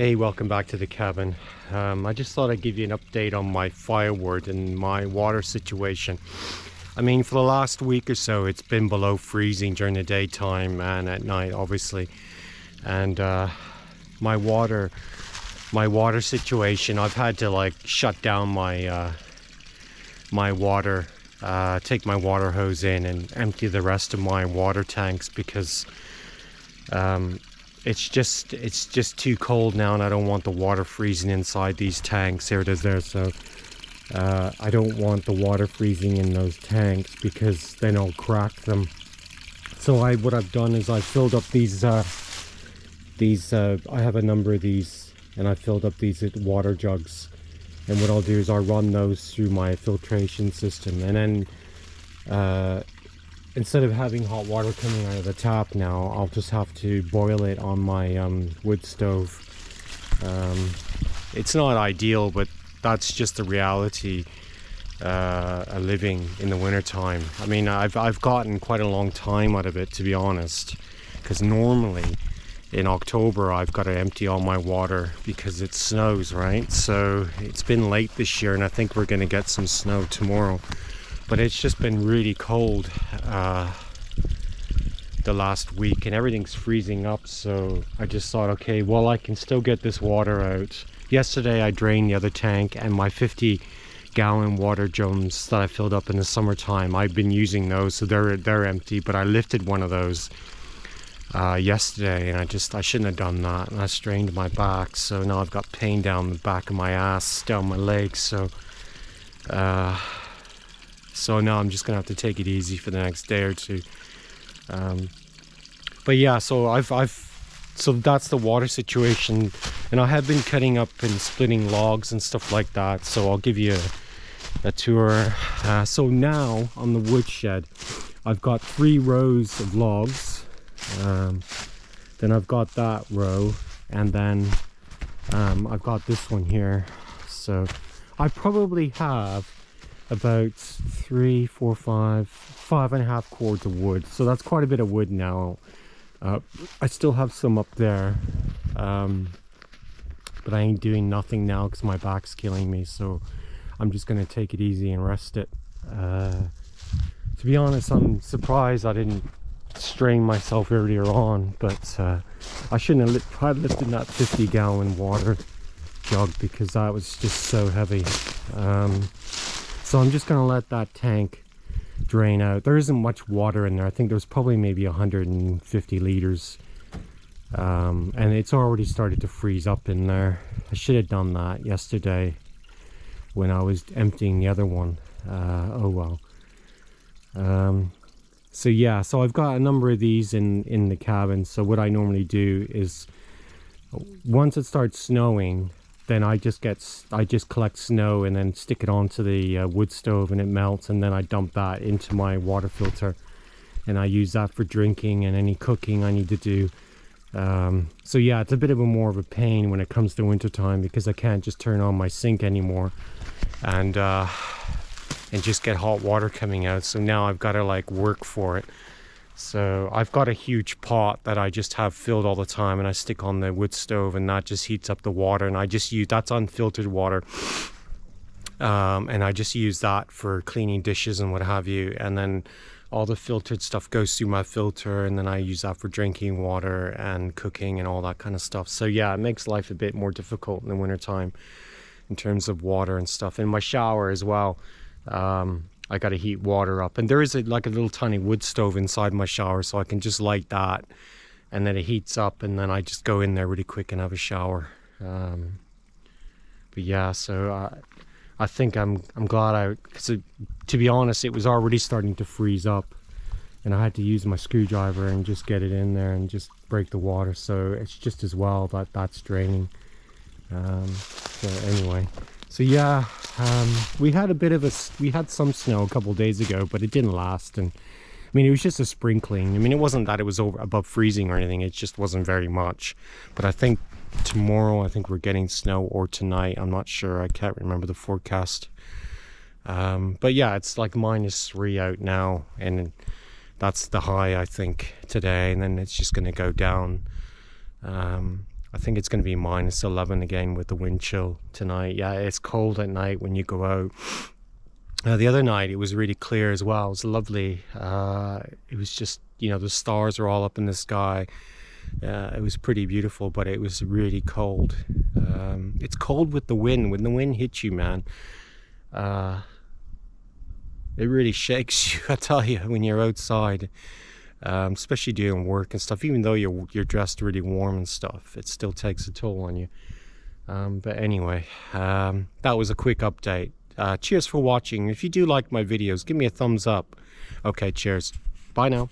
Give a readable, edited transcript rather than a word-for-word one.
Hey, welcome back to the cabin. I just thought I'd give you an update on my firewood and my water situation. I mean, for the last week or so, it's been below freezing during the daytime and at night, obviously. And my water situation, I've had to like shut down my water, take my water hose in and empty the rest of my water tanks because it's just too cold now, and I don't want the water freezing inside these tanks. Here it is there. So I don't want the water freezing in those tanks because then I'll crack them. So what I've done is I filled up these I have a number of these, and I filled up these water jugs, and what I'll do is I'll run those through my filtration system, and then instead of having hot water coming out of the tap now, I'll just have to boil it on my wood stove. It's not ideal, but that's just the reality of living in the wintertime. I mean, I've gotten quite a long time out of it, to be honest, because normally in October I've got to empty all my water because it snows, right? So it's been late this year, and I think we're going to get some snow tomorrow. But it's just been really cold the last week, and everything's freezing up. So I just thought, okay, well, I can still get this water out. Yesterday I drained the other tank, and my 50-gallon water drums that I filled up in the summertime, I've been using those, so they're empty. But I lifted one of those yesterday, and I shouldn't have done that, and I strained my back. So now I've got pain down the back of my ass, down my legs. So now I'm just gonna have to take it easy for the next day or two. But yeah, so so that's the water situation, and I have been cutting up and splitting logs and stuff like that. So I'll give you a tour. So now on the woodshed, I've got 3 rows of logs. Then I've got that row, and then I've got this one here. So I probably have about 3, 4, 5.5 cords of wood. So that's quite a bit of wood now. I still have some up there, but I ain't doing nothing now because my back's killing me. So I'm just gonna take it easy and rest it. To be honest, I'm surprised I didn't strain myself earlier on, but I shouldn't have lifted that 50-gallon water jug because that was just so heavy. So I'm just gonna let that tank drain out. There isn't much water in there. I think there's probably maybe 150 liters, and it's already started to freeze up in there. I should have done that yesterday when I was emptying the other one. Oh well. So yeah, so I've got a number of these in the cabin. So what I normally do is once it starts snowing, then I just collect snow and then stick it onto the wood stove, and it melts, and then I dump that into my water filter, and I use that for drinking and any cooking I need to do. So yeah, it's a bit of more of a pain when it comes to winter time because I can't just turn on my sink anymore and just get hot water coming out. So now I've got to like work for it. So I've got a huge pot that I just have filled all the time, and I stick on the wood stove, and that just heats up the water, and I just use that's unfiltered water, and I just use that for cleaning dishes and what have you, and then all the filtered stuff goes through my filter, and then I use that for drinking water and cooking and all that kind of stuff. So yeah, it makes life a bit more difficult in the wintertime in terms of water and stuff. In my shower as well, I got to heat water up, and there is like a little tiny wood stove inside my shower, so I can just light that, and then it heats up, and then I just go in there really quick and have a shower. But yeah, so I think I'm glad because to be honest, it was already starting to freeze up, and I had to use my screwdriver and just get it in there and just break the water. So it's just as well that that's draining. So anyway. So yeah, we had some snow a couple days ago, but it didn't last. And I mean, it was just a sprinkling. I mean, it wasn't that it was above freezing or anything. It just wasn't very much. But I think tomorrow, we're getting snow, or tonight. I'm not sure. I can't remember the forecast. But yeah, it's like -3 out now, and that's the high I think today. And then it's just going to go down. I think it's going to be -11 again with the wind chill tonight. Yeah, it's cold at night when you go out. The other night it was really clear as well. It was lovely. It was just, you know, the stars are all up in the sky. It was pretty beautiful, but it was really cold. It's cold with the wind. When the wind hits you, man, it really shakes you, I tell you, when you're outside. Especially doing work and stuff, even though you're dressed really warm and stuff, it still takes a toll on you. But anyway, that was a quick update. Cheers for watching. If you do like my videos, give me a thumbs up. Okay, cheers. Bye now.